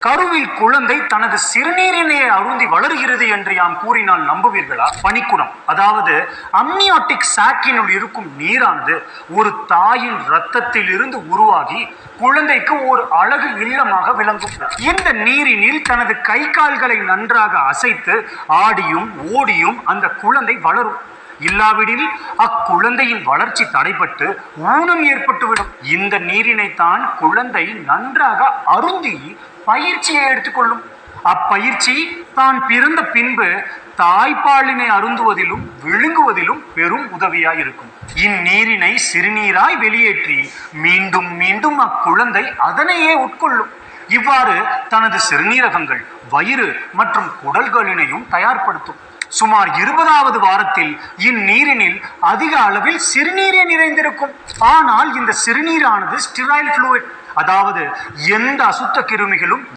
கருவில் குழந்தை தனது சிறுநீரினை அருந்தி வளர்கிறது என்று யாம் கூறினால் நம்புவீர்களா? பனிக்குடம், அதாவது அம்னியாட்டிக் சாக்கினுள் இருக்கும் நீரானது ஒரு தாயின் இரத்தத்தில் இருந்து உருவாகி குழந்தைக்கு ஒரு அழகு இல்லமாக விளங்கும். இந்த நீரினில் தனது கை கால்களை நன்றாக அசைத்து ஆடியும் ஓடியும் அந்த குழந்தை வளரும். இல்லாவிடில் அக்குழந்தையின் வளர்ச்சி தடைபட்டு ஊனம் ஏற்பட்டுவிடும். இந்த நீரினைத்தான் குழந்தை நன்றாக அருந்தி பயிற்சியை எடுத்துக்கொள்ளும். அப்பயிற்சி தான் பிறந்த பின்பு தாய்ப்பாலினை அருந்துவதிலும் விழுங்குவதிலும் பெரும் உதவியாய் இருக்கும். இந்நீரினை சிறுநீராய் வெளியேற்றி மீண்டும் மீண்டும் அக்குழந்தை அதனையே உட்கொள்ளும். இவ்வாறு தனது சிறுநீரகங்கள், வயிறு மற்றும் குடல்களினையும் தயார்படுத்தும். சுமார் 20வது வாரத்தில் இந்நீரினில் அதிக அளவில் சிறுநீரே நிறைந்திருக்கும். ஆனால் இந்த சிறுநீரானது ஸ்டெரைல் ஃப்ளூயிட், அதாவது எந்த அசுத்த கிருமிகளும்